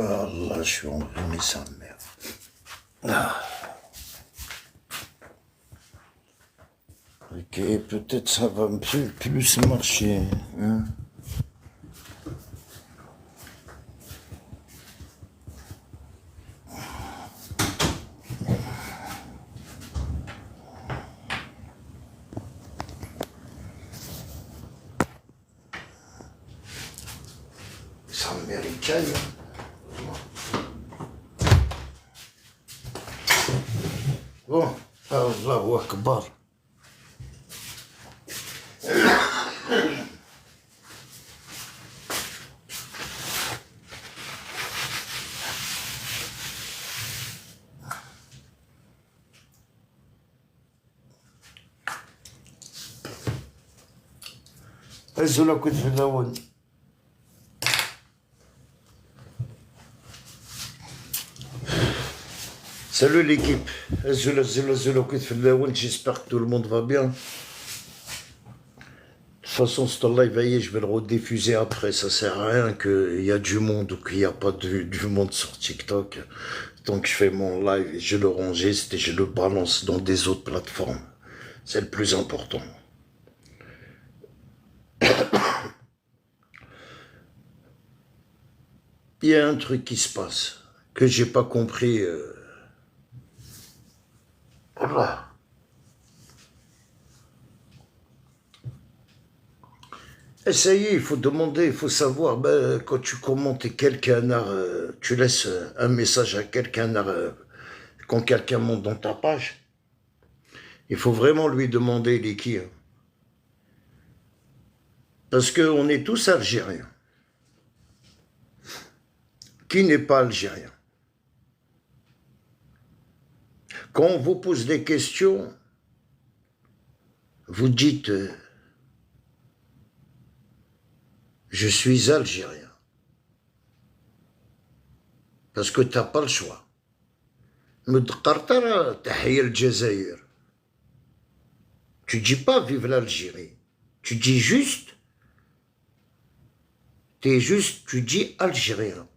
Ah là, je suis enrhumé, sa mère. Ah. Ok, peut-être ça va un peu plus marcher. Hein? C'est américain. Bon, Allahu Akbar. هزوا كنت في الأول. Salut l'équipe. Hezzoula كنت في الأول. J'espère que tout le monde va bien. De toute façon, ce live, je vais le rediffuser après. Ça sert à rien qu'il y a du monde ou qu'il n'y a pas du monde sur TikTok. Donc je fais mon live et je le enregistre et je le balance dans des autres plateformes. C'est le plus important. Il y a un truc qui se passe que j'ai pas compris. Voilà. Et ça y est, il faut demander, il faut savoir, ben, quand tu commentes et quelqu'un tu laisses un message à quelqu'un quand quelqu'un monte dans ta page, il faut vraiment lui demander il est qui. Hein. Parce qu'on est tous algériens. Qui n'est pas algérien? Quand on vous pose des questions, vous dites je suis algérien. Parce que tu n'as pas le choix. Tu dis pas vive l'Algérie. Tu dis juste, tu dis algérien.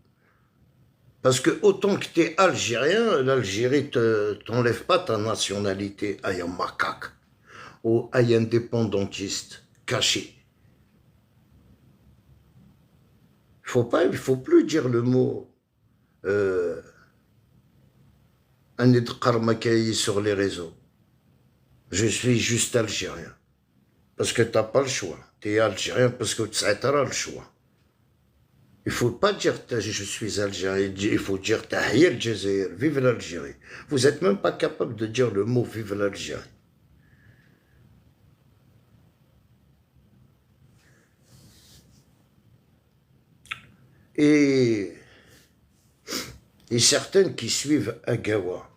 Parce que autant que tu es algérien, l'Algérie t'enlève pas ta nationalité à un macaque ou à un indépendantiste caché. Il faut plus dire le mot un Edkar Makayi sur les réseaux. Je suis juste algérien. Parce que tu n'as pas le choix. Tu es algérien parce que tu as le choix. Il ne faut pas dire je suis algérien, il faut dire Tahia al-Jazair, vive l'Algérie. Vous n'êtes même pas capable de dire le mot vive l'Algérie. Et certaines qui suivent Agawa.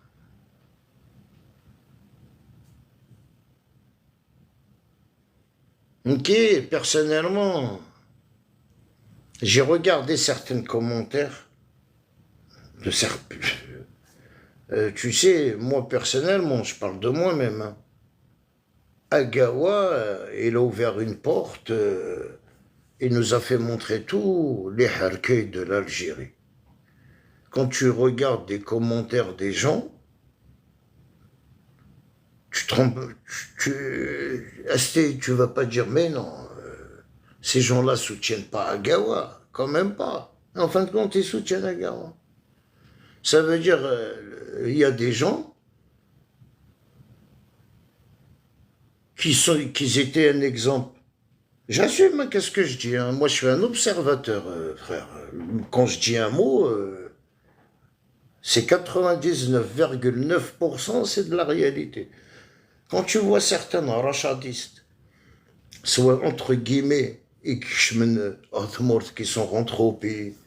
Ok, personnellement, j'ai regardé certains commentaires de certains. Tu sais, moi personnellement, je parle de moi-même. Hein. Agawa, il a ouvert une porte, il nous a fait montrer tous les harkis de l'Algérie. Quand tu regardes des commentaires des gens, tu te trompes, tu vas pas dire, mais non, ces gens-là soutiennent pas Agawa, quand même pas. En fin de compte, ils soutiennent Agawa. Ça veut dire, il y a des gens qui étaient un exemple. J'assume, qu'est-ce que je dis hein. Moi, je suis un observateur, frère. Quand je dis un mot, c'est 99,9%, c'est de la réalité. Quand tu vois certains rachadistes, soit entre guillemets, qui sont rentrés au pays,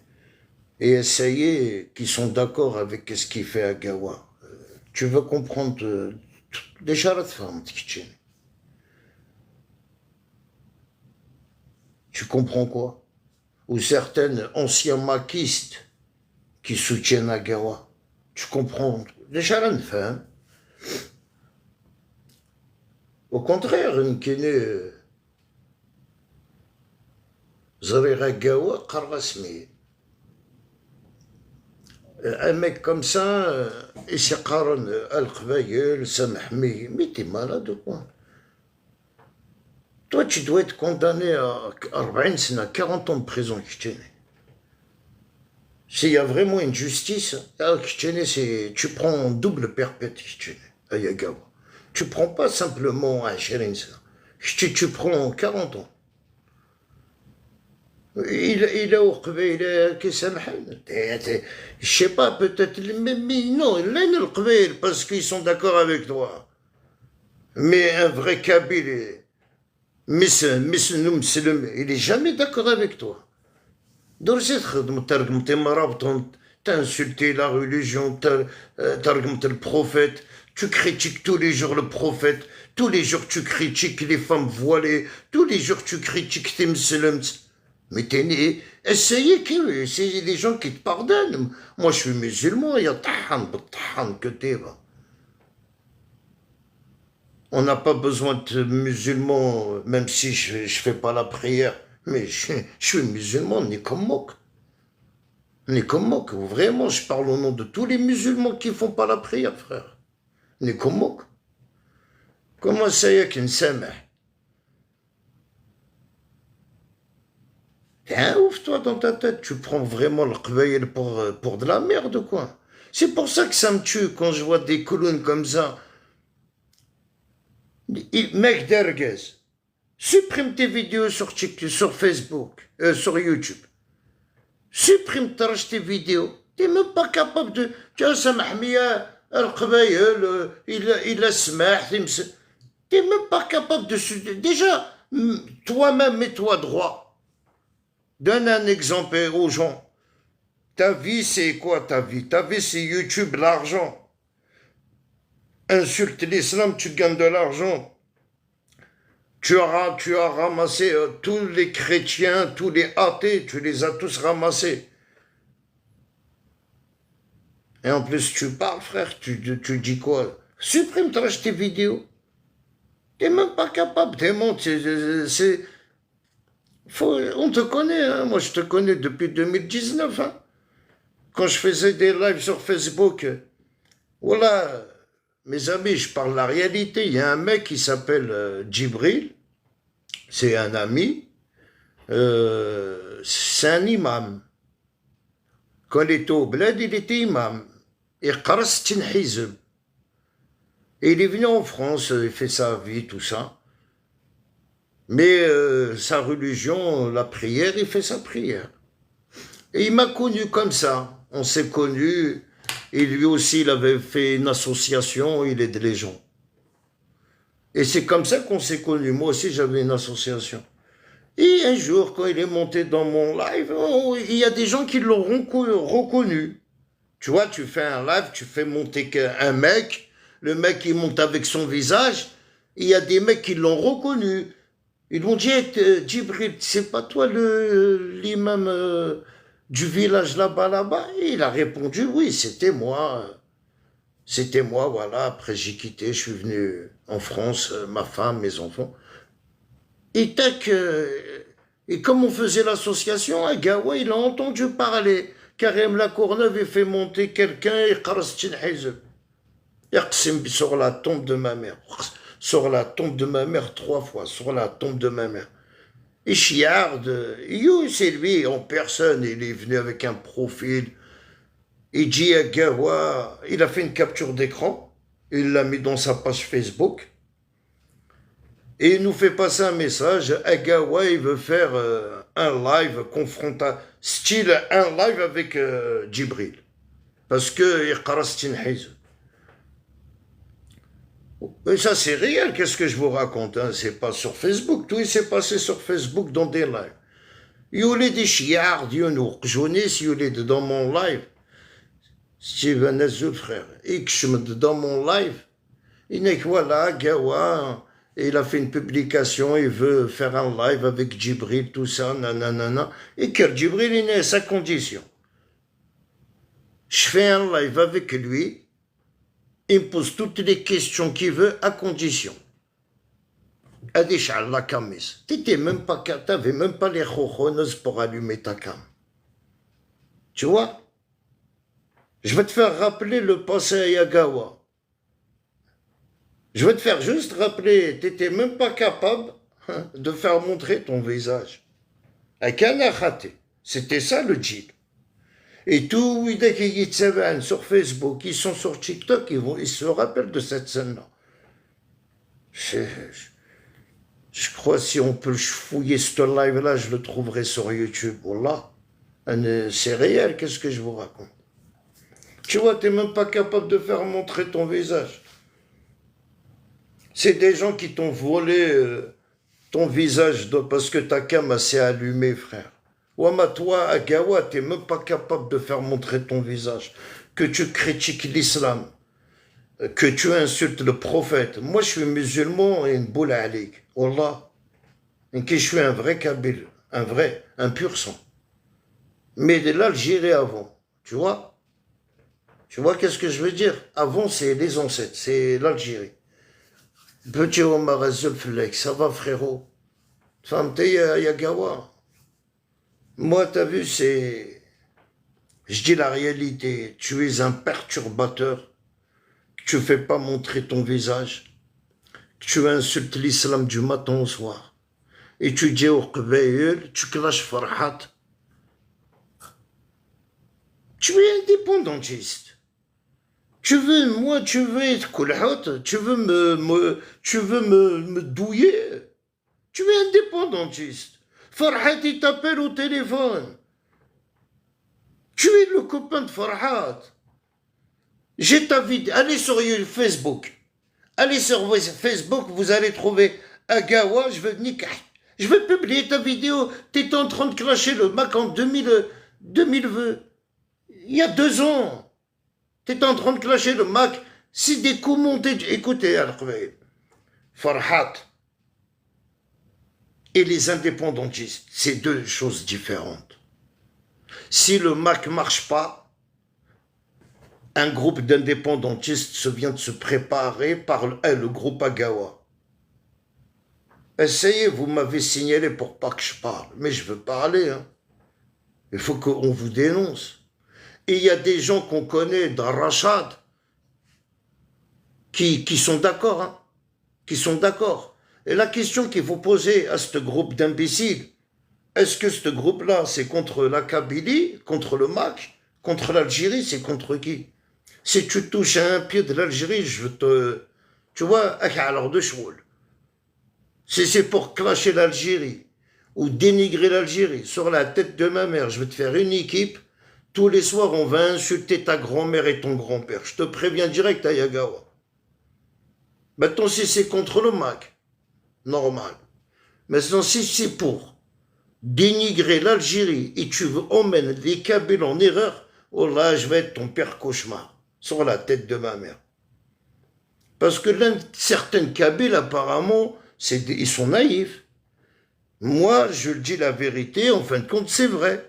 et essayer, qui sont d'accord avec ce qu'il fait Agawa, tu veux comprendre déjà la femme, tu comprends quoi? Ou certaines anciens maquistes qui soutiennent Agawa, tu comprends déjà la femme. Au contraire, une qui est Zarira Gawa Qarrasmi. Un mec comme ça, il s'y qaran al-Qbayel, Samahmi, mais t'es malade ou quoi? Toi, tu dois être condamné à 40 سنة, 40 ans de prison, s'il y a vraiment une justice, tu prends un double perpétuité à Yagawa. Tu prends pas simplement un chérin, tu prends 40 ans. Il a occupé, il a qui s'amène. Je sais pas, peut-être, mais non, il a le parce qu'ils sont d'accord avec toi. Mais un vrai Kabyle, il est jamais d'accord avec toi. T'as insulté la religion, t'as le prophète, tu critiques tous les jours le prophète, tous les jours tu critiques les femmes voilées, tous les jours tu critiques tes musulmans. Mais t'es né, essayez les gens qui te pardonnent. Moi je suis musulman, il y a tahan que t'es. On n'a pas besoin de musulmans, même si je fais pas la prière. Mais je suis musulman, ni comme moque. Ni comme moque. Vraiment, je parle au nom de tous les musulmans qui font pas la prière, frère. Ni comme moque. Comment ça y est qu'une samah? T'es un ouf, toi, dans ta tête. Tu prends vraiment le qbayl pour de la merde, quoi. C'est pour ça que ça me tue quand je vois des colonnes comme ça. Mec d'Erguez, supprime tes vidéos sur TikTok, sur Facebook, sur YouTube. Supprime tes vidéos. T'es même pas capable de... Tu vois, ça m'a mis al-Qbayl, il a smah, t'es même pas capable de... Déjà, toi-même, mets-toi droit. Donne un exemple aux gens. Ta vie, c'est quoi ta vie? Ta vie, c'est YouTube, l'argent. Insulte l'islam, tu gagnes de l'argent. Tu as ramassé tous les chrétiens, tous les athées, tu les as tous ramassés. Et en plus, tu parles, frère, tu dis quoi? Supprime tes vidéos. T'es même pas capable, t'es on te connaît, hein. Moi je te connais depuis 2019. Hein. Quand je faisais des lives sur Facebook, voilà, mes amis, je parle la réalité. Il y a un mec qui s'appelle Djibril, c'est un ami, c'est un imam. Quand il était au bled, il était imam. Et il est venu en France, il fait sa vie, tout ça. Mais sa religion, la prière, il fait sa prière. Et il m'a connu comme ça. On s'est connus. Et lui aussi, il avait fait une association, il aide les gens. Et c'est comme ça qu'on s'est connus. Moi aussi, j'avais une association. Et un jour, quand il est monté dans mon live, il y a des gens qui l'auront reconnu. Tu vois, tu fais un live, tu fais monter un mec, le mec il monte avec son visage, il y a des mecs qui l'ont reconnu. Ils m'ont dit, Djibril, c'est pas toi l'imam du village là-bas? Et il a répondu, oui, c'était moi. C'était moi, voilà. Après, j'ai quitté, je suis venu en France, ma femme, mes enfants. Et tac, et comme on faisait l'association, un gars, ouais, il a entendu parler. Karim Lacourneuve, il fait monter quelqu'un, il sur la tombe de ma mère. Sur la tombe de ma mère 3 fois, sur la tombe de ma mère. Et chiarde, c'est lui en personne, il est venu avec un profil. Il dit à Gawa, il a fait une capture d'écran, il l'a mis dans sa page Facebook. Et il nous fait passer un message, Agawa, il veut faire un live confrontant, style un live avec Djibril. Parce que il et ça c'est réel, qu'est-ce que je vous raconte, hein? C'est pas sur Facebook, tout il s'est passé sur Facebook dans des lives. Youlid Ishiard, Yonouk, Jounis, Youlid dans mon live. Steven Azul, frère, Ikshmed dans mon live. Il n'est que voilà, Gawa, il a fait une publication, il veut faire un live avec Djibril, tout ça, nanana. Et que Djibril, il est à sa condition. Je fais un live avec lui, il me pose toutes les questions qu'il veut à condition. Adéchal la camis. T'avais même pas les chochonos pour allumer ta cam. Tu vois? Je vais te faire rappeler le passé à Yagawa. Je vais te faire juste rappeler, tu n'étais même pas capable de faire montrer ton visage. C'était ça le deal. Et tous les qui sur Facebook, ils sont sur TikTok, ils se rappellent de cette scène-là. Je crois que si on peut fouiller ce live-là, je le trouverai sur YouTube. Wallah, c'est réel, qu'est-ce que je vous raconte? Tu vois, tu n'es même pas capable de faire montrer ton visage. C'est des gens qui t'ont volé ton visage parce que ta cam s'est allumée, frère. Ouama, toi, Agawa, tu n'es même pas capable de faire montrer ton visage. Que tu critiques l'islam, que tu insultes le prophète. Moi, je suis musulman et une boule à alik. Wallah. Et que je suis un vrai Kabyle, un pur sang. Mais de l'Algérie avant, tu vois? Tu vois qu'est-ce que je veux dire? Avant, c'est les ancêtres, c'est l'Algérie. Petit Omar Azulflek, ça va frérot? Femme, t'es Yagawa. Moi, t'as vu, c'est... Je dis la réalité, tu es un perturbateur, tu fais pas montrer ton visage, tu insultes l'islam du matin au soir, et tu dis au Qbaïl, tu clashes Farhat. Tu es indépendantiste. Tu veux être Kulhat, tu veux me douiller. Tu es indépendantiste. Farhat, il t'appelle au téléphone. Tu es le copain de Farhat. J'ai ta vidéo. Allez sur Facebook. Allez sur Facebook, vous allez trouver Agawa, je veux nikah. Je vais publier ta vidéo. Tu étais en train de clasher le Mac en 2020. Il y a 2 ans. Tu étais en train de clasher le Mac. Si des commentaires... Écoutez, Al-Qbaïl. Farhat et les indépendantistes, c'est 2 choses différentes. Si le Mac ne marche pas, un groupe d'indépendantistes vient de se préparer par le groupe Agawa. Essayez, vous m'avez signalé pour pas que je parle, mais je veux parler. Hein. Il faut qu'on vous dénonce. Et il y a des gens qu'on connaît dans Rachad qui sont d'accord, hein, qui sont d'accord. Et la question qu'il faut poser à ce groupe d'imbéciles, est-ce que ce groupe-là, c'est contre la Kabylie, contre le MAC, contre l'Algérie, c'est contre qui? Si tu touches à un pied de l'Algérie, je te... Tu vois, alors de choule. Si c'est pour clasher l'Algérie ou dénigrer l'Algérie sur la tête de ma mère, je vais te faire une équipe. Tous les soirs, on va insulter ta grand-mère et ton grand-père. Je te préviens direct à Yagawa. Maintenant, si c'est contre le MAC, normal. Maintenant, si c'est pour dénigrer l'Algérie et tu veux emmèner les Kabyles en erreur, oh là, je vais être ton père cauchemar sur la tête de ma mère. Parce que certaines Kabyles, apparemment, ils sont naïfs. Moi, je dis la vérité, en fin de compte, c'est vrai.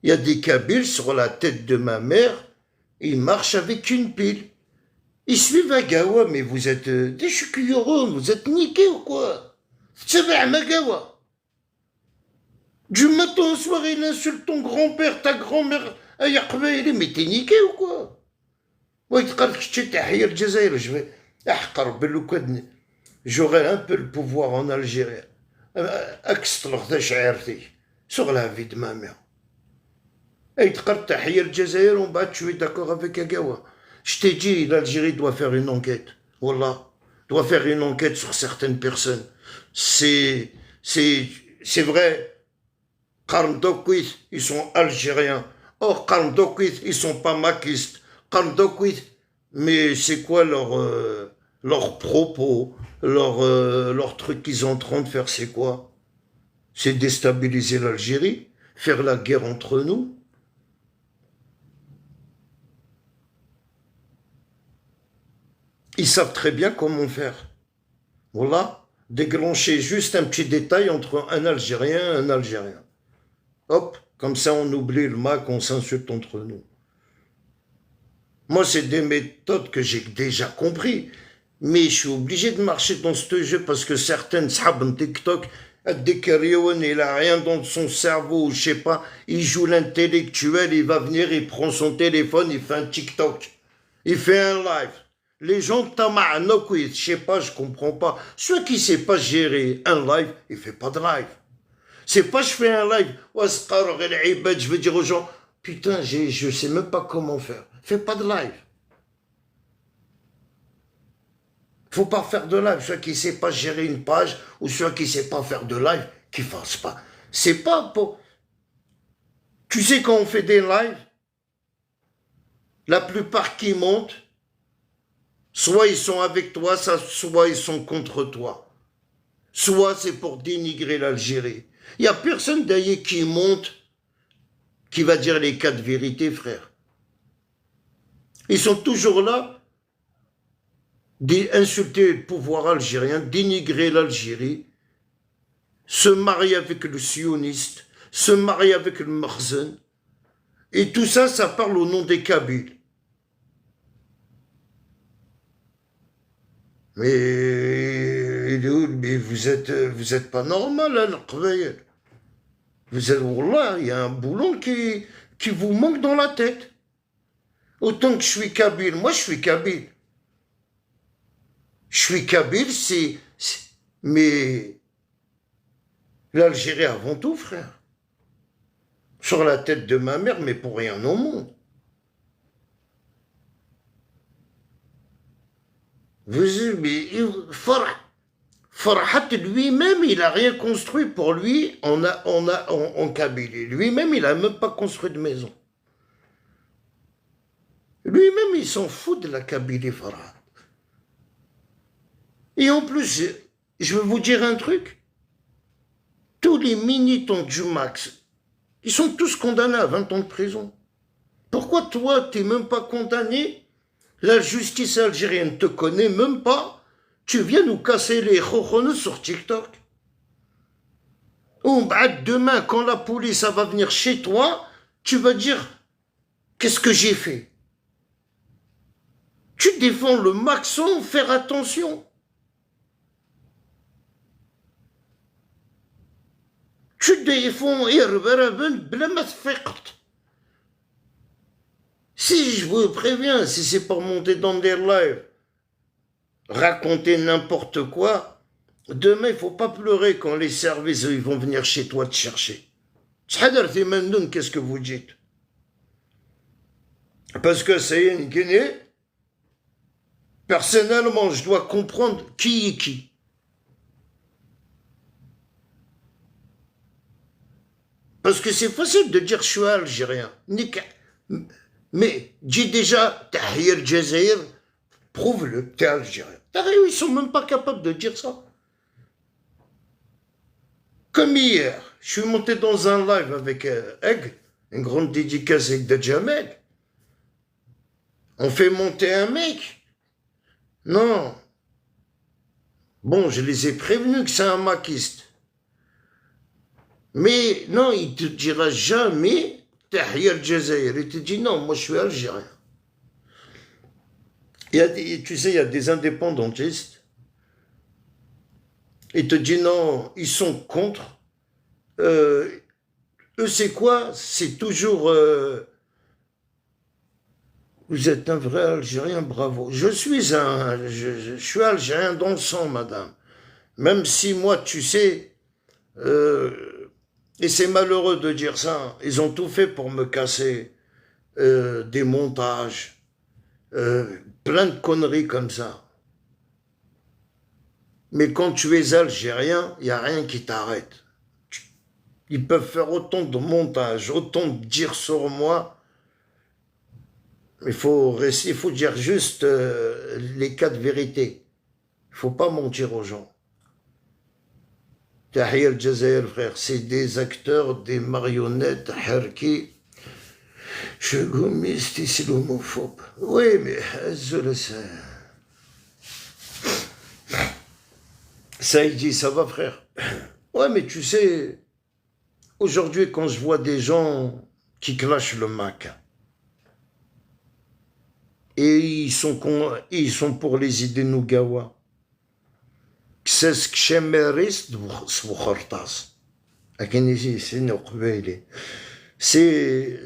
Il y a des Kabyles sur la tête de ma mère, ils marchent avec une pile. Ils suivent Agawa, mais vous êtes des choukuyorons, vous êtes niqués ou quoi? C'est vrai, Magawa. Du matin au soir, il insulte ton grand-père, ta grand-mère, mais t'es niqué ou quoi? J'aurais un peu le pouvoir en Algérie. Sur la vie de ma mère. Et tu es d'accord avec Agawa. Je t'ai dit, l'Algérie doit faire une enquête. Wallah. Doit faire une enquête sur certaines personnes. C'est vrai. Qarndokwit, ils sont algériens. Or, Qarndokwit, ils sont pas maquistes. Qarndokwit, mais c'est quoi leur propos, leur truc qu'ils sont en train de faire, c'est quoi? C'est déstabiliser l'Algérie, faire la guerre entre nous. Ils savent très bien comment faire. Voilà, déclencher juste un petit détail entre un Algérien et un Algérien. Hop, comme ça on oublie le MAC, on s'insulte entre nous. Moi, c'est des méthodes que j'ai déjà compris, mais je suis obligé de marcher dans ce jeu parce que certaines sabs TikTok, il n'a rien dans son cerveau, je sais pas, il joue l'intellectuel, il va venir, il prend son téléphone, il fait un TikTok, il fait un live. Les gens tama'anok, oui, je sais pas, je comprends pas. Celui qui sait pas gérer un live, il fait pas de live. C'est pas je fais un live, je veux dire aux gens, putain, je sais même pas comment faire. Fais pas de live. Faut pas faire de live. Celui qui sait pas gérer une page ou celui qui sait pas faire de live, qui fasse pas. C'est pas pour... Tu sais quand on fait des lives, la plupart qui montent, soit ils sont avec toi, soit ils sont contre toi. Soit c'est pour dénigrer l'Algérie. Il n'y a personne d'ailleurs qui monte, qui va dire les quatre vérités, frère. Ils sont toujours là d'insulter le pouvoir algérien, dénigrer l'Algérie, se marier avec le sioniste, se marier avec le Marzen. Et tout ça, ça parle au nom des Kabyles. Mais vous êtes pas normal, hein, l'Qbayel. Vous êtes, là, il y a un boulon qui vous manque dans la tête. Autant que je suis Kabyle, moi je suis Kabyle. Je suis Kabyle, mais l'Algérie avant tout, frère. Sur la tête de ma mère, mais pour rien au monde. Mais Farhat lui-même, il n'a rien construit pour lui en Kabylie. Lui-même, il n'a même pas construit de maison. Lui-même, il s'en fout de la Kabylie, Farhat. Et en plus, je vais vous dire un truc. Tous les militants du Max, ils sont tous condamnés à 20 ans de prison. Pourquoi toi, tu n'es même pas condamné? La justice algérienne te connaît même pas. Tu viens nous casser les chochones sur TikTok. Ou demain, quand la police va venir chez toi, tu vas dire qu'est-ce que j'ai fait? Tu défends le Maxon, faire attention. Tu défends Irbaraben bla ma tfiqt. Si je vous préviens, si c'est pour monter dans des lives, raconter n'importe quoi, demain, il ne faut pas pleurer quand les services ils vont venir chez toi te chercher. Qu'est-ce que vous dites? Parce que c'est une Guinée. Personnellement, je dois comprendre qui est qui. Parce que c'est facile de dire je suis algérien. Mais dis déjà, Tahir Jazair, prouve-le, t'es algérien. Ils sont même pas capables de dire ça. Comme hier, je suis monté dans un live avec Egg, une grande dédicace avec Dajamel. On fait monter un mec. Non. Bon, je les ai prévenus que c'est un maquiste. Mais non, il te dira jamais Tahir Jazair. Il te dit non, moi je suis algérien. Tu sais, il y a des indépendantistes. Il te dit non, ils sont contre. Eux, c'est quoi? C'est toujours... vous êtes un vrai Algérien, bravo. Je suis Algérien dans le sang, madame. Même si moi, tu sais... et c'est malheureux de dire ça. Ils ont tout fait pour me casser des montages. Plein de conneries comme ça. Mais quand tu es algérien, il n'y a rien qui t'arrête. Ils peuvent faire autant de montages, autant de dire sur moi. Il faut dire juste les quatre vérités. Il ne faut pas mentir aux gens. Tahir Jazair, frère, c'est des acteurs, des marionnettes, Harki. Je gommiste, c'est l'homophobe. Oui, mais je le sais. Ça, il dit, ça va, frère. Ouais, mais tu sais, aujourd'hui, quand je vois des gens qui clashent le Mac, et ils sont pour les idées Nougawa, ساسك شماريس سبخرطاس لكن يجي سينو قبايلي سي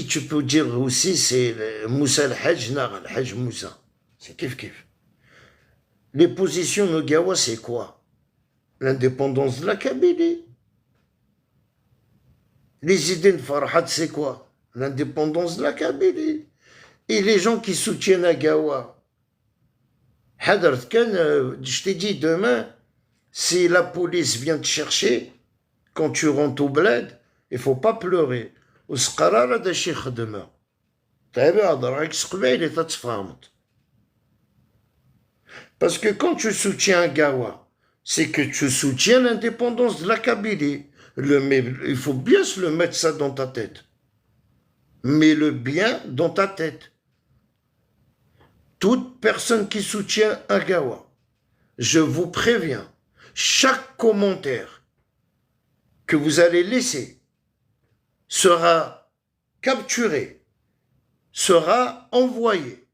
tu peux dire aussi c'est Moussa el-Hajj ناغ الحاج موسى c'est كيف les positions de Gawa c'est quoi l'indépendance de la Kabylie les idées de Farhat c'est quoi l'indépendance de la Kabylie et les gens qui soutiennent Agawa je t'ai dit demain, si la police vient te chercher, quand tu rentres au bled, il ne faut pas pleurer. Parce que quand tu soutiens Gawa, c'est que tu soutiens l'indépendance de la Kabylie. Il faut bien se le mettre ça dans ta tête. Mets le bien dans ta tête. Toute personne qui soutient Agawa, je vous préviens, chaque commentaire que vous allez laisser sera capturé, sera envoyé.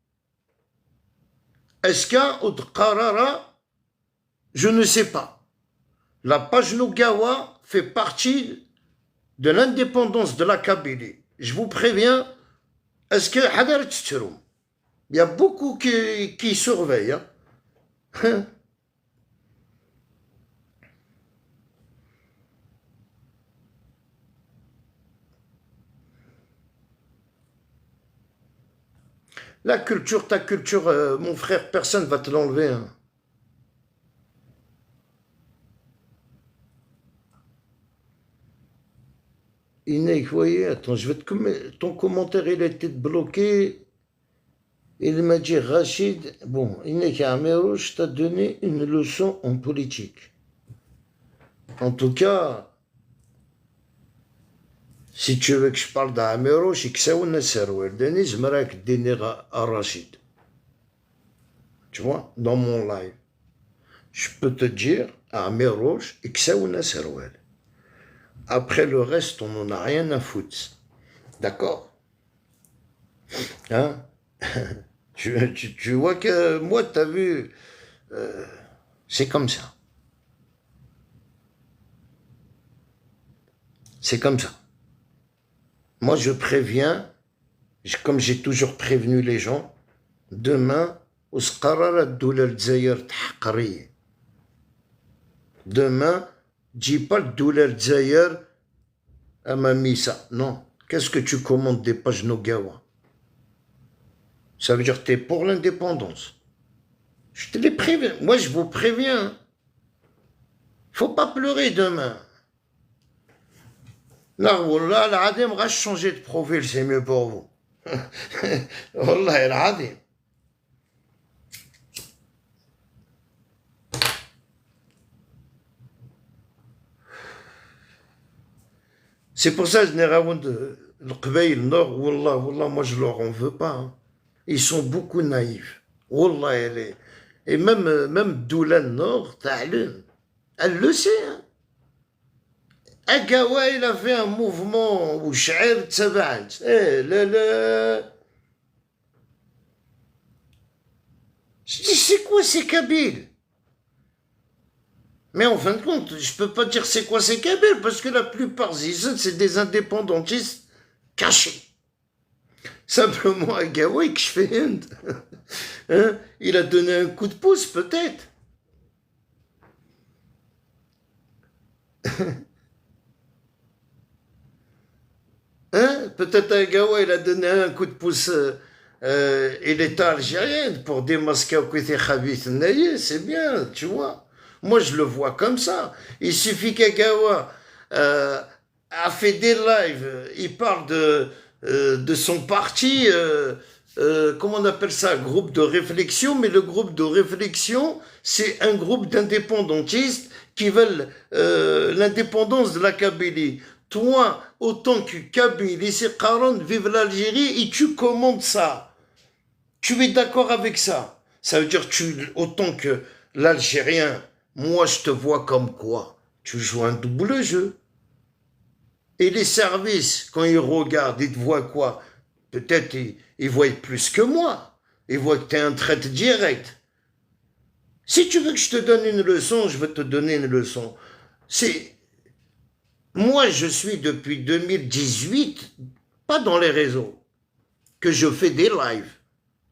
Est-ce qu'un autre Qarara? Je ne sais pas. La page Gawa fait partie de l'indépendance de la Kabylie. Je vous préviens, est-ce que Hadar Tcheroum? Il y a beaucoup qui surveillent. Hein. La culture, ta culture, mon frère, personne ne va te l'enlever. Hein. Inek, vous voyez, attends, ton commentaire, il a été bloqué. Il m'a dit, Rachid, bon, Inek Amerouche t'a donné une leçon en politique. En tout cas, si tu veux que je parle d'Amerouche, il faut que je me à Rachid. Tu vois, dans mon live. Je peux te dire, Amerouche, il faut que je me Après le reste, on n'en a rien à foutre. D'accord? Hein? Tu vois que moi, tu as vu, c'est comme ça. C'est comme ça. Moi, je préviens, comme j'ai toujours prévenu les gens, demain, demain, dis pas le douleur Dzaïr à ma missa. Non. Qu'est-ce que tu commandes des pages Nogawa? Ça veut dire que tu es pour l'indépendance. Je te les préviens. Moi, je vous préviens. Faut pas pleurer demain. Là, Wallah, l'Adim va changer de profil, c'est mieux pour vous. Wallah, l'Adim. C'est pour ça que le Qbaïl Nord, Wallah, moi je leur en veux pas. Hein. Ils sont beaucoup naïfs. Wallah, et même Doulan Nord, elle le sait. Hein. Agawa, il a fait un mouvement où Sha'ir Tsabaant. Eh, Je dis, c'est quoi ces Kabyles? Mais en fin de compte, je peux pas dire c'est quoi ces Kabyles, parce que la plupart c'est des indépendantistes cachés. Simplement, Agawa, que je fais hein, il a donné un coup de pouce, peut-être. Hein? Peut-être Agawa, il a donné un coup de pouce et l'État algérien pour démasquer au côté Khabith Naye, c'est bien, tu vois. Moi, je le vois comme ça. Il suffit qu'Agawa a fait des lives, il parle de son parti, comment on appelle ça, groupe de réflexion, mais le groupe de réflexion, c'est un groupe d'indépendantistes qui veulent l'indépendance de la Kabylie. Toi, autant que Kabyle, c'est 40, vive l'Algérie, et tu commandes ça. Tu es d'accord avec ça? Ça veut dire autant que l'Algérien, moi je te vois comme quoi? Tu joues un double jeu. Et les services, quand ils regardent, ils te voient quoi? Peut-être ils voient plus que moi. Ils voient que tu es un traite direct. Si tu veux que je te donne une leçon, je vais te donner une leçon. C'est moi, je suis depuis 2018, pas dans les réseaux, que je fais des lives.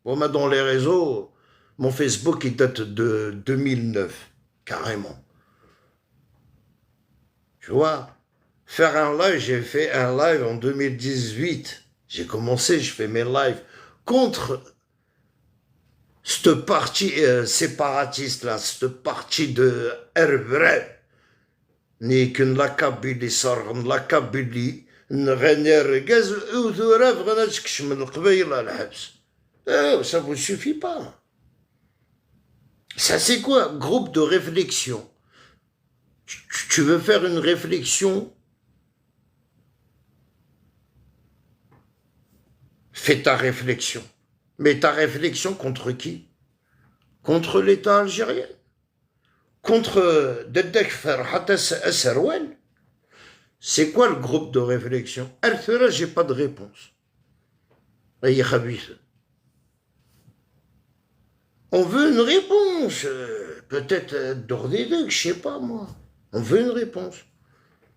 Bon, mais dans les réseaux, mon Facebook, il date de 2009, carrément. Tu vois, faire un live, j'ai fait un live en 2018. J'ai commencé, je fais mes lives contre cette partie séparatiste-là, cette partie de Herbref. Ni qu'une la Kabylie sort, la Kabylie, نغني gaz وثورة بغينا تكش من القبيلة الحبس. Ça vous suffit pas. Ça c'est quoi? Groupe de réflexion. Tu veux faire une réflexion? Fais ta réflexion. Mais ta réflexion contre qui? Contre l'État algérien? Contre Dedek Ferhat Asserwan? C'est quoi le groupe de réflexion? Al-Thura, j'ai pas de réponse. On veut une réponse. Peut-être d'ordre je sais pas moi. On veut une réponse.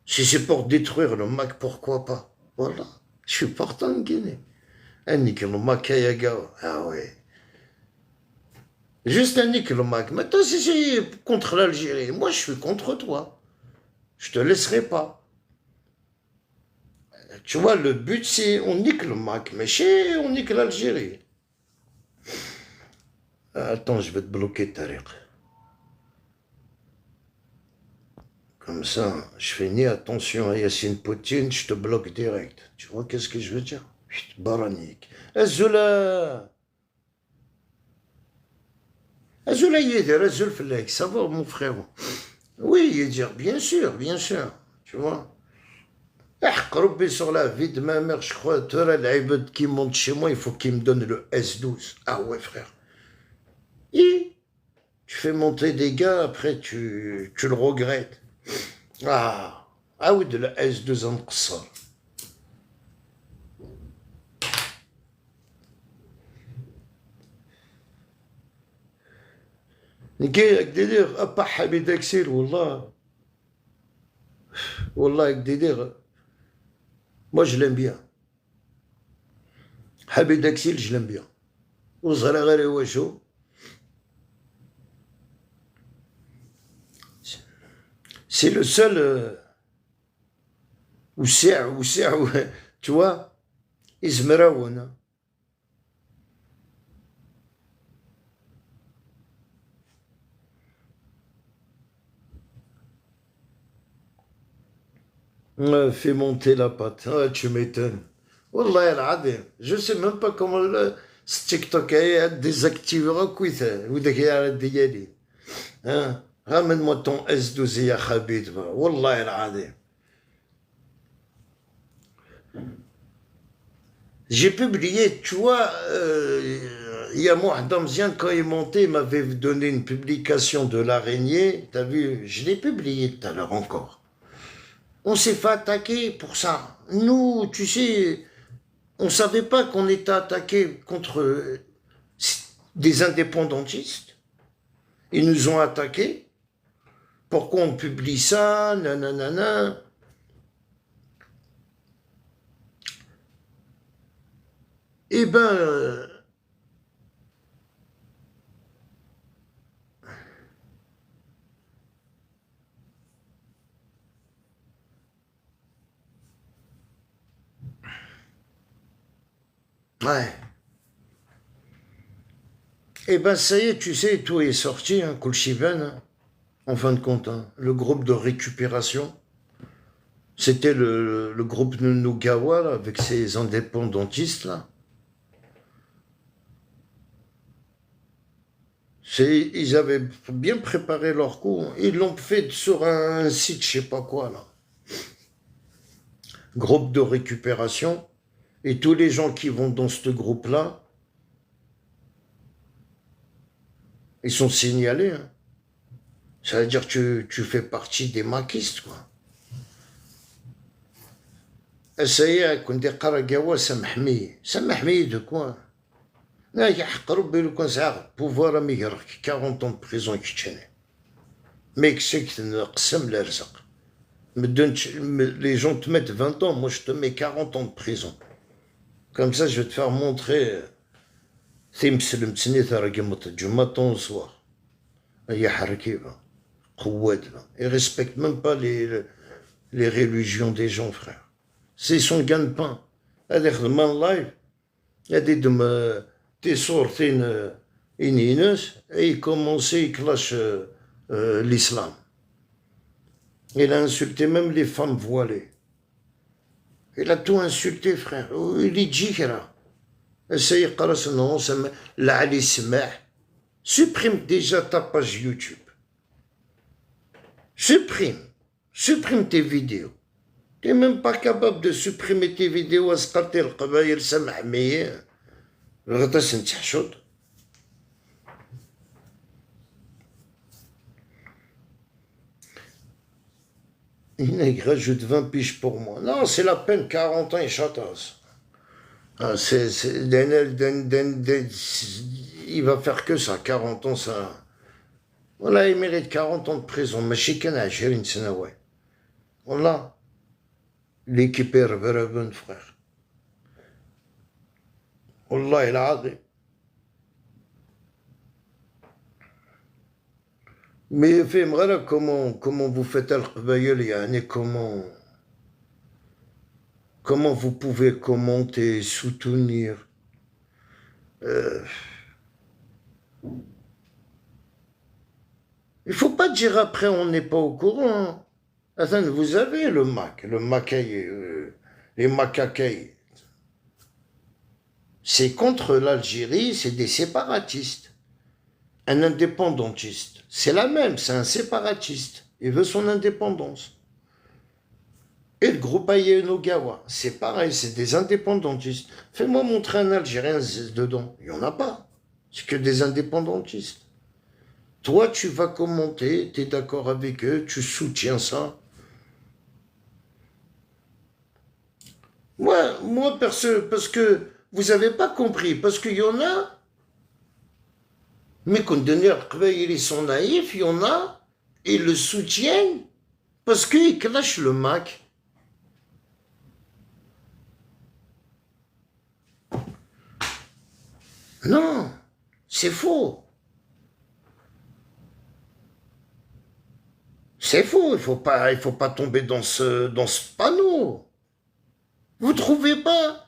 Si c'est pour détruire le Mac, pourquoi pas? Voilà. Je suis partant de Guinée. Un nickel le Mac ah ouais. Juste un nickel le Mac. Maintenant, si c'est contre l'Algérie, moi je suis contre toi. Je te laisserai pas. Tu vois, le but c'est on nique le Mac, mais on nique l'Algérie. Attends, je vais te bloquer, Tariq. Comme ça, je fais ni attention à Yassine Poutine, je te bloque direct. Tu vois qu'est-ce que je veux dire? Baranik. Azoula. Azoula Yédir, Azoul Flek, ça va mon frère? Oui, Yédir, bien sûr, bien sûr. Tu vois? Rubbi sur la vie de ma mère, je crois, tu vois, l'Aïbed qui monte chez moi, il faut qu'il me donne le S12. Ah ouais, frère. Et tu fais monter des gars, après tu le regrettes. Ah oui, de la S2 en Qssar. نكي هكدير أبا حميد أكسير والله هكدير moi je l'aime bien حميد أكسير je l'aime bien وصغير غير هو شو c'est le seul وسع tu vois إزمراون Fais monter la pâte. Ah, tu m'étonnes. Wallah العظيم. Je sais même pas comment ce TikTok désactivera كويث وداك ديالي. Hein? Ramène-moi ton S12 ya Khabib. Wallah العظيم. J'ai publié, tu vois, il y a Mohamed Mzian, quand il est monté, il m'avait donné une publication de l'araignée. T'as vu, je l'ai publié tout à l'heure encore. On s'est fait attaquer pour ça. Nous, tu sais, on ne savait pas qu'on était attaqué contre des indépendantistes. Ils nous ont attaqués. Pourquoi on publie ça? Nanana. Eh ben, ouais. Eh ben, ça y est, tu sais, tout est sorti, hein, Kulchivan, hein, en fin de compte. Hein. Le groupe de récupération, c'était le groupe Nugawa, là, avec ses indépendantistes, là. Ils avaient bien préparé leur coup. Ils l'ont fait sur un site, je sais pas quoi, là. Groupe de récupération. Et tous les gens qui vont dans ce groupe-là, ils sont signalés. Hein. Ça veut dire que tu fais partie des maquistes, quoi. Ça y est, quand des Karagawa, ça m'a mis de quoi? يحق ربي لو كان ساعة بوفوار مي يرك 40 طون بريزون كيتشاني ميكسيك نقسم الرزق les gens te mettent 20 ans, moi je te mets 40 ans de prison. Comme ça, je vais te faire montrer. Du matin au soir. Ils ne respectent même pas les religions des gens, frère. C'est son gagne-pain. Il y a des sortes et il commençait, il clash l'islam. Il a insulté même les femmes voilées. Il a tout insulté, frère. Il est djihra. Essaye de dire non, l'Ali Smah. Supprime déjà ta page YouTube. Supprime tes vidéos. Tu n'es même pas capable de supprimer tes vidéos à ce que القبائل سمع مية. غدا سنتحشد. Il rajoute 20 piges pour moi. Non, c'est la peine, 40 ans et châtasse. Il va faire que ça, 40 ans, ça. Voilà, il mérite 40 ans de prison. Mais chez Kana, j'ai une sena, voilà. L'équipe est revenue, frère. Wallah, il a adé. Mais voilà comment vous faites al-Qabayel, comment vous pouvez commenter, soutenir. Il ne faut pas dire après on n'est pas au courant. Attends, vous avez le Macaï, les Macacaï. C'est contre l'Algérie, c'est des séparatistes. Un indépendantiste, c'est la même, c'est un séparatiste. Il veut son indépendance. Et le groupe Ayenogawa, c'est pareil, c'est des indépendantistes. Fais-moi montrer un Algérien dedans. Il n'y en a pas. C'est que des indépendantistes. Toi, tu vas commenter, tu es d'accord avec eux, tu soutiens ça. Moi, parce que vous n'avez pas compris, parce qu'il y en a. Mais quand ils sont naïfs, il y en a, ils le soutiennent parce qu'ils clashent le Mac. Non, c'est faux. C'est faux, il faut pas tomber dans ce panneau. Vous trouvez pas?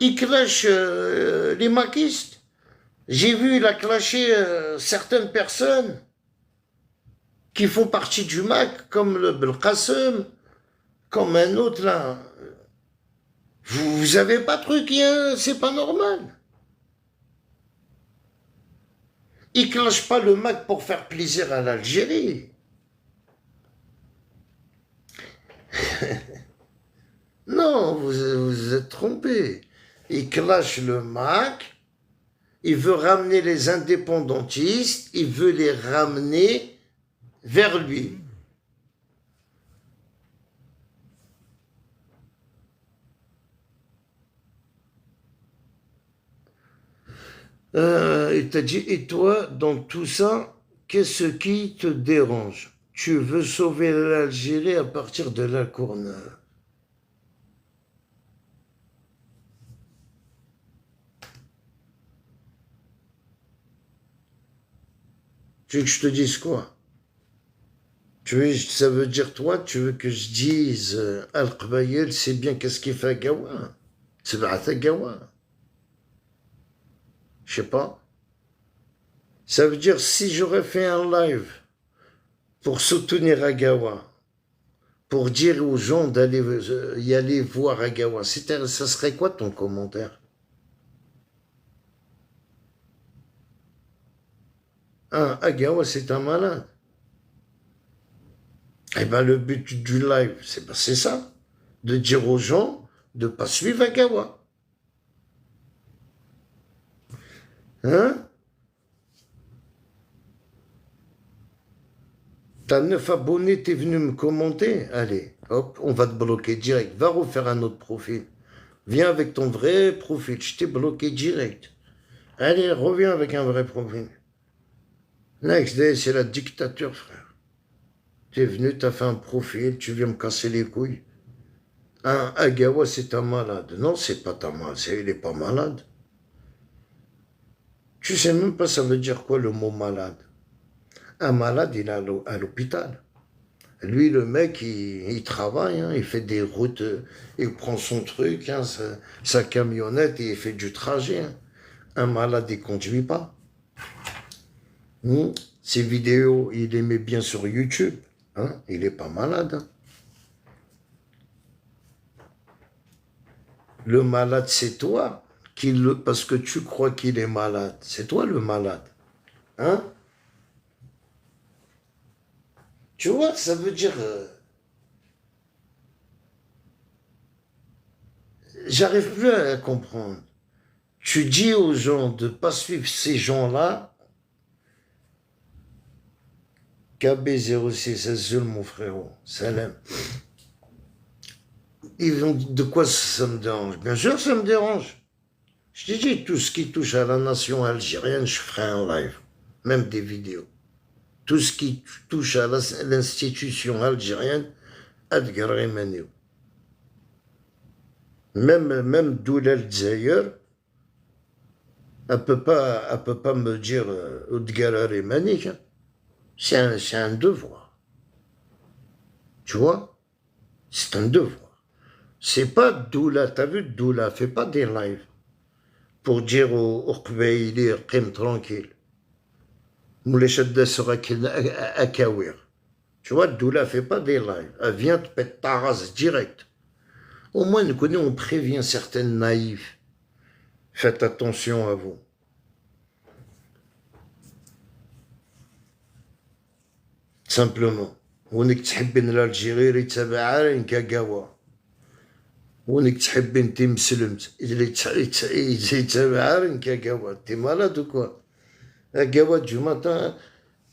Ils clashent les maquistes. J'ai vu, il a clashé certaines personnes qui font partie du MAC, comme le Belkacem, comme un autre là. Vous avez pas de truc, c'est pas normal. Ils clashent pas le MAC pour faire plaisir à l'Algérie. Non, vous êtes trompé. Ils clashent le MAC. Il veut ramener les indépendantistes, il veut les ramener vers lui. Il t'a dit, et toi, dans tout ça, qu'est-ce qui te dérange? Tu veux sauver l'Algérie à partir de la Courneuve. Tu veux que je te dise quoi? Ça veut dire toi, tu veux que je dise Al-Qabayel, c'est bien qu'est-ce qu'il fait à Gawa? C'est à Gawa. Je sais pas. Ça veut dire si j'aurais fait un live pour soutenir Agawa, pour dire aux gens d'aller y aller voir Agawa, ça serait quoi ton commentaire? Agawa, c'est un malade. Eh bien, le but du live, c'est ça, de dire aux gens de ne pas suivre Agawa. Hein? T'as 9 abonnés, t'es venu me commenter. Allez, hop, on va te bloquer direct. Va refaire un autre profil. Viens avec ton vrai profil, je t'ai bloqué direct. Allez, reviens avec un vrai profil. Next day, c'est la dictature, frère. Tu es venu, tu as fait un profil, tu viens me casser les couilles. Un Agawa, c'est un malade. Non, c'est pas ta malade, il est pas malade. Tu sais même pas ça veut dire quoi le mot malade. Un malade, il est à l'hôpital. Lui, le mec, il travaille, hein, il fait des routes, il prend son truc, hein, sa camionnette et il fait du trajet. Hein. Un malade, il conduit pas. Ses vidéos, il les met bien sur YouTube. Hein, il est pas malade. Hein. Le malade, c'est toi, parce que tu crois qu'il est malade. C'est toi le malade. Hein? Tu vois, ça veut dire... j'arrive plus à comprendre. Tu dis aux gens de ne pas suivre ces gens-là. KB06 Azul, mon frérot. Salam. Ils vont dire de quoi ça me dérange. Bien sûr, ça me dérange. Je te dis, tout ce qui touche à la nation algérienne, je ferai un live. Même des vidéos. Tout ce qui touche à l'institution algérienne, Adgar Emmanuel. Même Doula Dzaïr, elle peut pas me dire Adgar Emmanuel. Hein. C'est un devoir. Tu vois? C'est un devoir. C'est pas Doula, t'as vu Doula, fais pas des lives pour dire aux Qbaïli, qim tranquille. Moulechadda sera Akawir. Tu vois, Doula fait pas des lives. Elle vient te pète ta race direct. Au moins, on prévient certaines naïfs. Faites attention à vous. Simplement. وانك تحبين الجيري يتابع عارين كاكاوا وانك تحبين تي مسلمت اللي يتابع عارين كاكاوا تي مالاد ou quoi كاكاوا du matin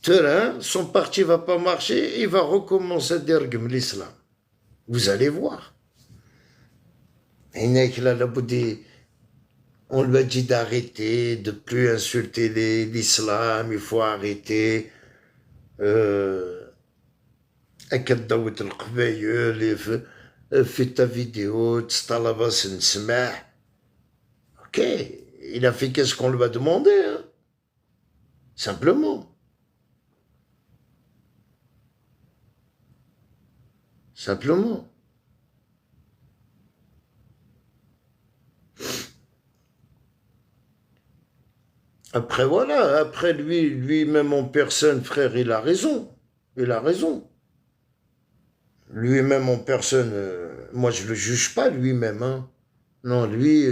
terrain son parti va pas marcher il va recommencer à dire l'islam vous allez voir هناك là لابد on lui a dit d'arrêter de plus insulter l'islam il faut arrêter أكدوت القبايل في ta vidéo تسطلب نسمع ok il a fait qu'est-ce qu'on lui a demandé hein? Simplement après voilà après lui-même en personne frère il a raison lui-même en personne, moi je le juge pas lui-même. Hein. Non, lui,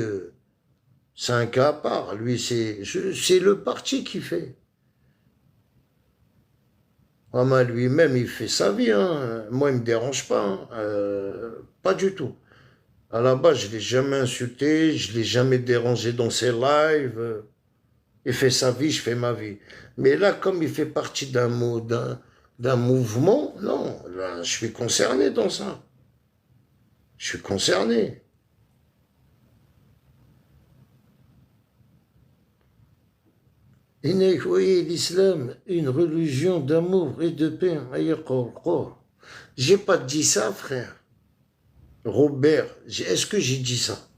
c'est un cas à part. Lui, c'est le parti qui fait. Moi, lui-même, il fait sa vie. Hein. Moi, il me dérange pas. Hein. Pas du tout. À la base, je l'ai jamais insulté, je l'ai jamais dérangé dans ses lives. Il fait sa vie, je fais ma vie. Mais là, comme il fait partie d'un mouvement, non, là, je suis concerné dans ça. Je suis concerné. Oui, l'islam, une religion d'amour et de paix. J'ai pas dit ça, frère. Robert, est-ce que j'ai dit ça?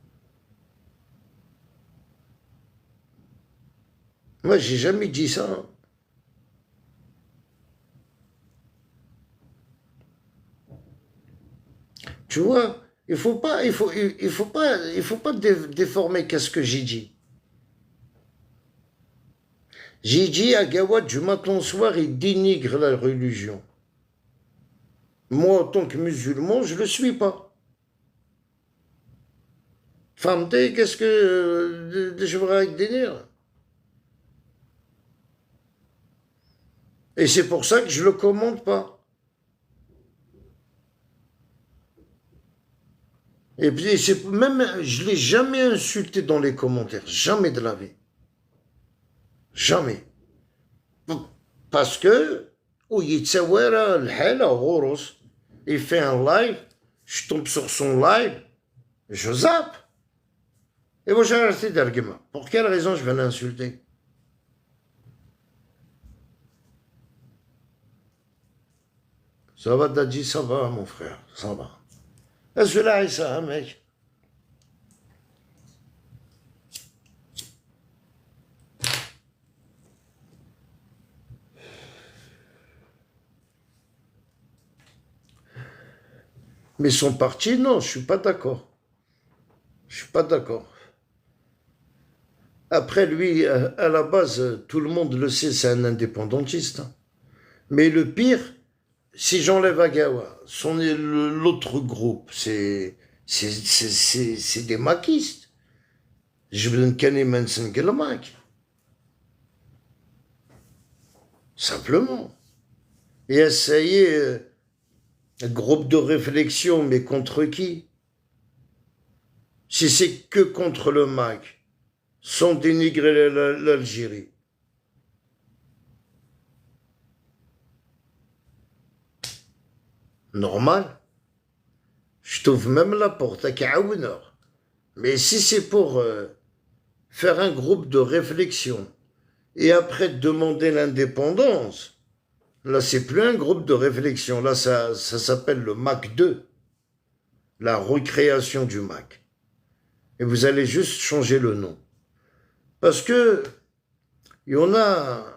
Moi, j'ai jamais dit ça. Tu vois, il faut pas déformer qu'est-ce que j'ai dit. J'ai dit à Gawad, du matin au soir, il dénigre la religion. Moi, en tant que musulman, je ne le suis pas. Femme, qu'est-ce que je veux avec dénigre? Et c'est pour ça que je ne le commande pas. Et puis, même, je ne l'ai jamais insulté dans les commentaires. Jamais de la vie. Jamais. Parce que, il fait un live, je tombe sur son live, je zappe. Et moi, j'ai arrêté d'argument. Pour quelle raison je vais l'insulter? Ça va, Dadji, ça va, mon frère, ça va. Celui-là, il ça, mec. Mais son parti, non, je suis pas d'accord. Je suis pas d'accord. Après, lui, à la base, tout le monde le sait, c'est un indépendantiste. Hein. Mais le pire, si j'enlève Agawa, l'autre groupe, c'est des maquistes. Je veux qu'un Manson que le mac. Simplement. Et essayer un groupe de réflexion, mais contre qui? Si c'est que contre le MAC, sans dénigrer l'Algérie. Normal. Je trouve même la porte à Kaouner. Mais si c'est pour faire un groupe de réflexion et après demander l'indépendance, là c'est plus un groupe de réflexion, là ça s'appelle le MAC 2, la recréation du MAC. Et vous allez juste changer le nom. Parce que il y en a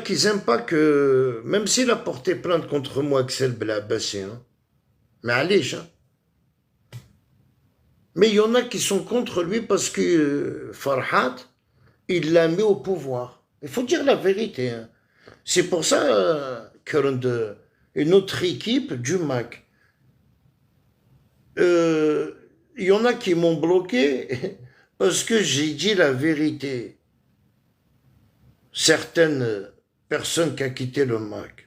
qui n'aiment pas que, même s'il a porté plainte contre moi, Axel Belabassi, hein, mais allez, hein. Mais il y en a qui sont contre lui parce que Farhat, il l'a mis au pouvoir. Il faut dire la vérité. Hein. C'est pour ça qu'une autre équipe du MAC, il y en a qui m'ont bloqué parce que j'ai dit la vérité. Certaines personnes qui ont quitté le MAC.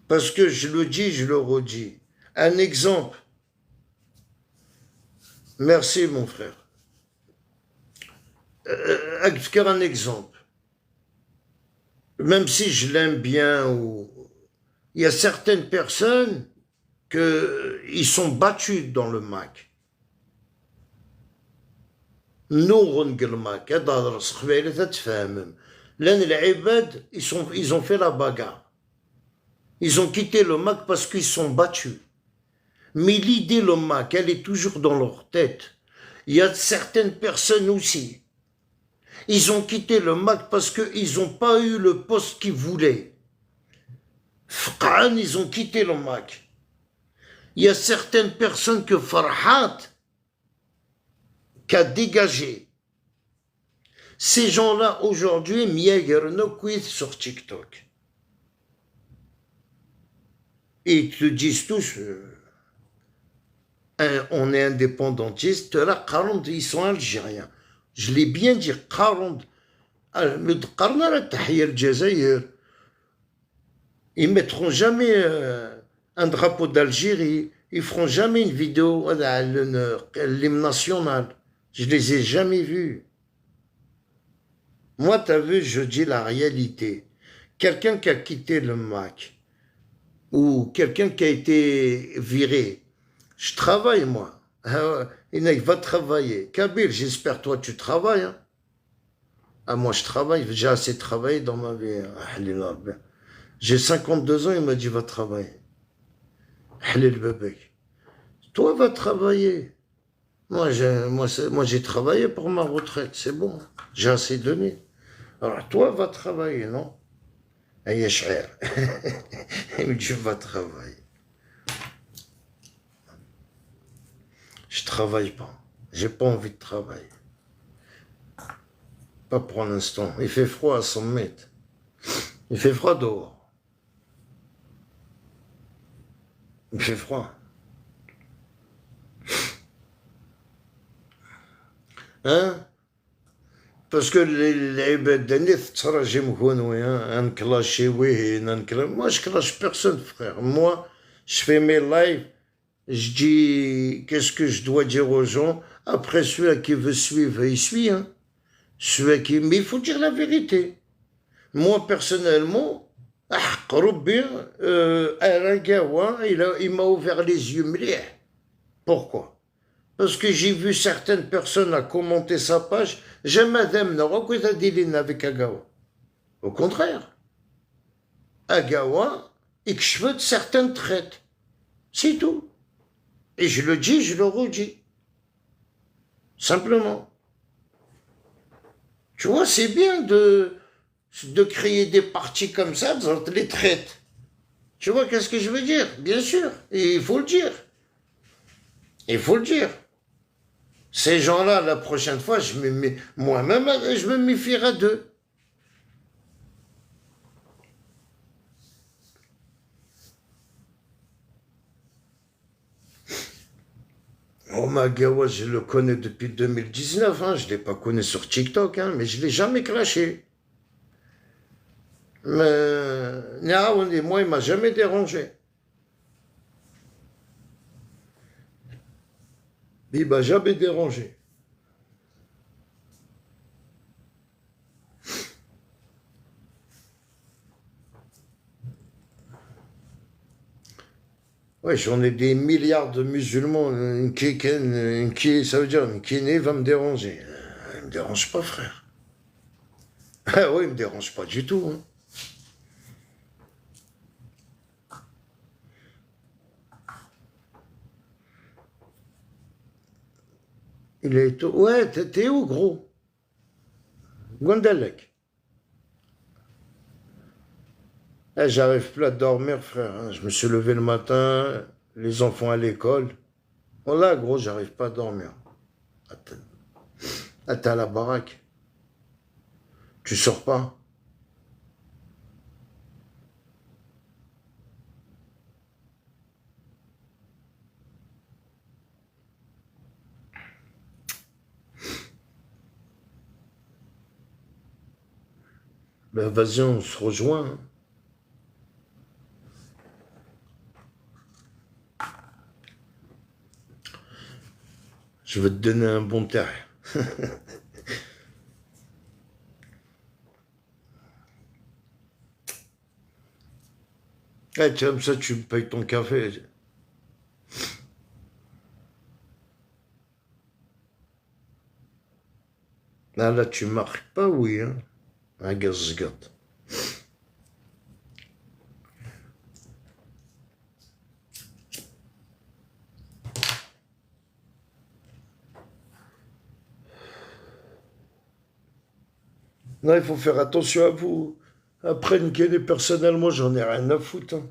Parce que je le dis, je le redis. Un exemple. Merci, mon frère. Un exemple. Même si je l'aime bien, il y a certaines personnes qui sont battues dans le MAC. نور نقلماك هذا هضرس قبيله تتفاهمم لان العباد ils ont fait la bagarre. Ils ont quitté le MAC parce qu'ils sont battus. Mais l'idée le MAC, elle est toujours dans leur tête. Il y a certaines personnes aussi. Ils ont quitté le MAC parce qu'ils n'ont pas eu le poste qu'ils voulaient. Fqan, ils ont quitté le MAC. Il y a certaines personnes que Farhat qu'a dégagé. Ces gens-là, aujourd'hui, miyagernokwith sur TikTok. Et ils te disent tous, on est indépendantiste, là, 40, ils sont algériens. Je l'ai bien dit, 40. Ils mettront jamais un drapeau d'Algérie, ils feront jamais une vidéo à l'hymne national. Je les ai jamais vus. Moi, tu as vu, je dis la réalité. Quelqu'un qui a quitté le MAC ou quelqu'un qui a été viré, je travaille, moi. Il va travailler. Kabir, j'espère, toi, tu travailles. Hein? Ah, moi, je travaille. J'ai assez travaillé dans ma vie. J'ai 52 ans, il m'a dit, va travailler. Halil bébé. Toi, va travailler. Moi, j'ai travaillé pour ma retraite, c'est bon. J'ai assez donné. Alors, toi, va travailler, non? Il me dit, va travailler. Je travaille pas. J'ai pas envie de travailler. Pas pour l'instant. Il fait froid à 100 mètres. Il fait froid dehors. Il fait froid. Hein? Parce que les Bédénith, moi je clash personne, frère. Moi, je fais mes lives, je dis qu'est-ce que je dois dire aux gens. Après, celui qui veut suivre, il suit. Hein. Mais il faut dire la vérité. Moi, personnellement, il m'a ouvert les yeux. Pourquoi? Parce que j'ai vu certaines personnes à commenter sa page. J'ai madame Nora qui a dit avec Agawa. Au contraire. Agawa de certaines traites. C'est tout. Et je le dis, je le redis. Simplement. Tu vois, c'est bien de créer des partis comme ça dans les traites. Tu vois, qu'est-ce que je veux dire? Bien sûr. Et il faut le dire. Il faut le dire. Ces gens-là, la prochaine fois, moi-même, je me méfierai d'eux. Oh, Magawa, je le connais depuis 2019, hein. Je ne l'ai pas connu sur TikTok, hein, mais je ne l'ai jamais clashé. Mais moi, il ne m'a jamais dérangé. Il ne m'a jamais dérangé. Ouais, j'en ai des milliards de musulmans. Ça veut dire, qui est né va me déranger. Il me dérange pas, frère. Ah oui, il me dérange pas du tout, hein. Il est... Ouais, t'es où, gros? Gondalek. Eh, j'arrive plus à dormir, frère, hein. Je me suis levé le matin, les enfants à l'école. Oh là, gros, j'arrive pas à dormir. T'es à la baraque. Tu sors pas. Ben vas-y, on se rejoint, hein. Je vais te donner un bon terrain. Eh, comme ça, tu me payes ton café. Là, tu marques pas, oui, hein. Un gaz-gat. Non, il faut faire attention à vous. Après, niquer personnellement, j'en ai rien à foutre, hein.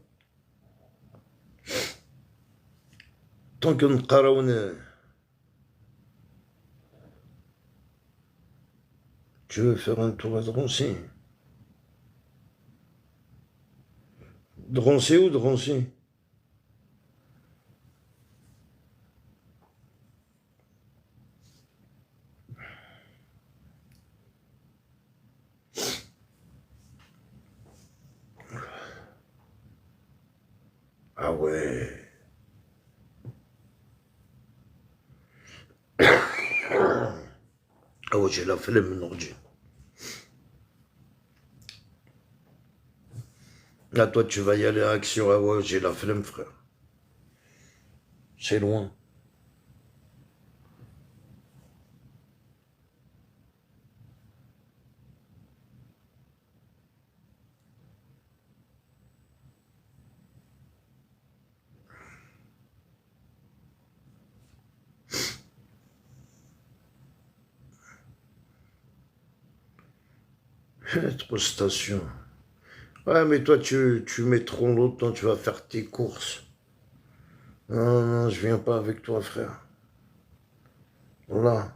Tant qu'on ne tu veux faire un tour à Drancy? Drancy ou Drancy? Ah ouais. Ah ouais, j'ai la flemme, Nordji. Là, toi, tu vas y aller à Action. Ah ouais, j'ai la flemme, frère. C'est loin. Trop station. Ouais, mais toi, tu mets trop longtemps, tu vas faire tes courses. Non, non, je viens pas avec toi, frère. Voilà.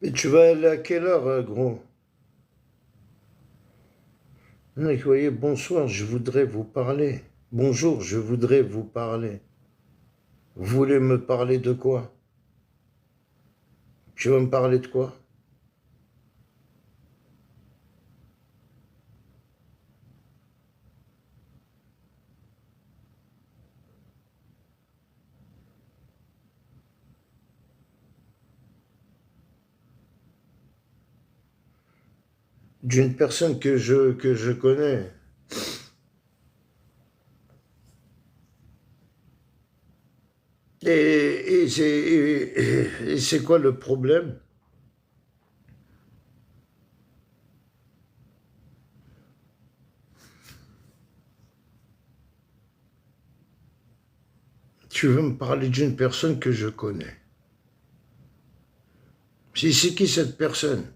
Et tu vas aller à quelle heure, gros? Oui, voyez, bonsoir, je voudrais vous parler. Bonjour, je voudrais vous parler. Vous voulez me parler de quoi? Tu veux me parler de quoi? D'une personne que je connais. Et c'est quoi le problème? Tu veux me parler d'une personne que je connais. Si c'est qui cette personne?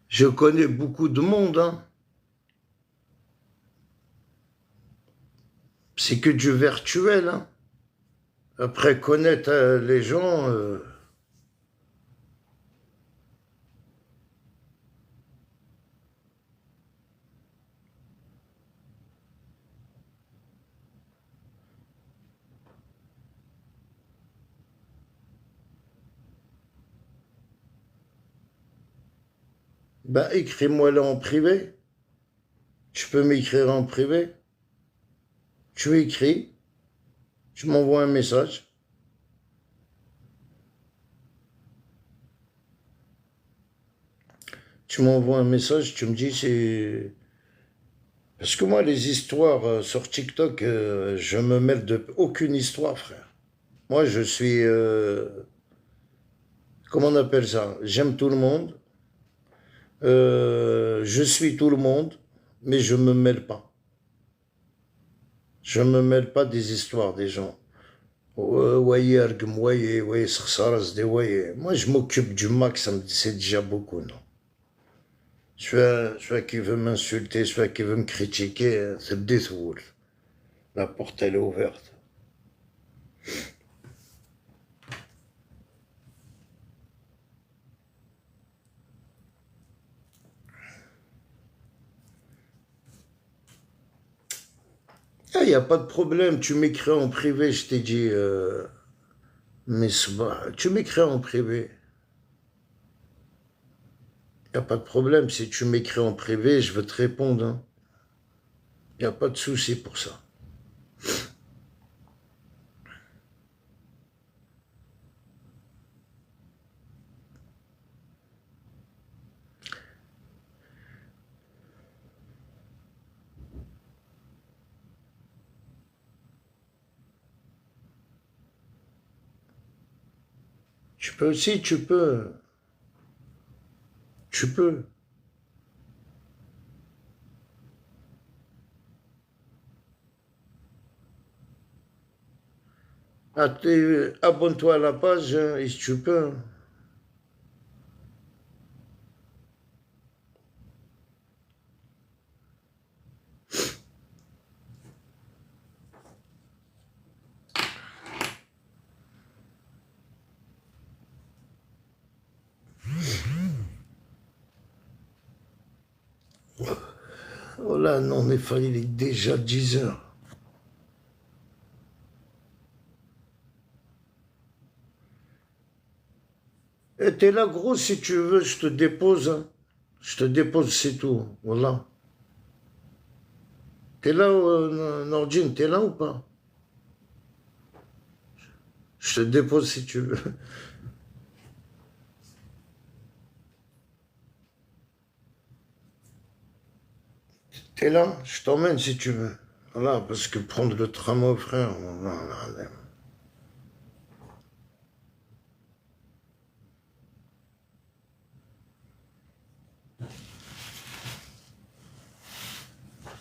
Je connais beaucoup de monde, hein. C'est que du virtuel, hein. Après, connaître les gens, bah écris-moi là en privé. Tu peux m'écrire en privé. Tu écris, tu m'envoies un message. Tu m'envoies un message, tu me dis c'est... Parce que moi, les histoires sur TikTok, je me mêle de aucune histoire, frère. Moi, je suis... comment on appelle ça? J'aime tout le monde. Je suis tout le monde, mais je me mêle pas. Je me mêle pas des histoires des gens. Ouais, moi, je m'occupe du max, c'est déjà beaucoup, non? Soit qui veut m'insulter, soit qui veut me critiquer, c'est le désoul. La porte, elle est ouverte. Ah, il n'y a pas de problème, tu m'écris en privé, je t'ai dit, mais tu m'écris en privé. Il n'y a pas de problème, si tu m'écris en privé, je veux te répondre, hein. Il n'y a pas de souci pour ça. Tu peux aussi, tu peux. Tu peux. Ah, abonne-toi à la page, hein, et si tu peux. Oh là, non, mais il est déjà 10 heures. Et t'es là, gros, si tu veux, je te dépose, hein. Je te dépose, c'est tout. Voilà. T'es là, Nordine, t'es là ou pas? Je te dépose si tu veux. T'es là? Je t'emmène si tu veux. Voilà, parce que prendre le tramway, frère, voilà.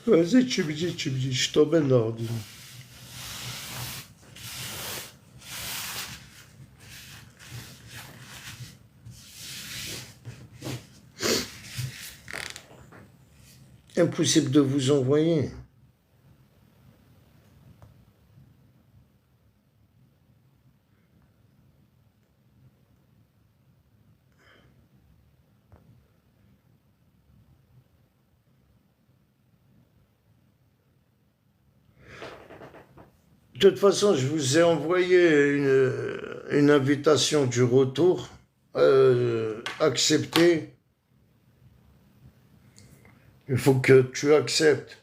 Vas-y, tu me dis, je t'emmène, Nordine. Impossible de vous envoyer. De toute façon, je vous ai envoyé une invitation du retour. Acceptez. Il faut que tu acceptes.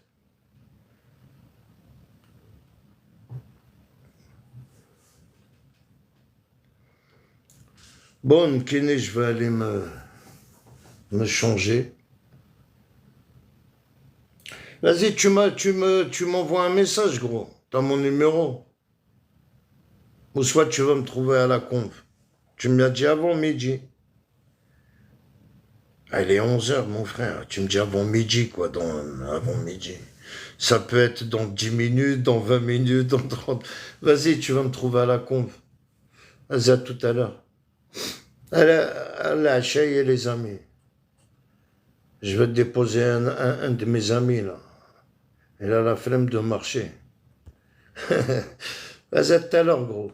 Bon, Kenny, je vais aller me changer. Vas-y, tu m'envoies un message, gros. T'as mon numéro. Ou soit tu vas me trouver à la conf. Tu me l'as dit avant midi. Ah, il est 11 h, mon frère. Tu me dis avant midi, quoi, avant midi. Ça peut être dans 10 minutes, dans 20 minutes, dans 30. Vas-y, tu vas me trouver à la conf. Vas-y, à tout à l'heure. À la chérie, les amis. Je vais te déposer un de mes amis, là. Il a la flemme de marcher. Vas-y, à tout à l'heure, gros.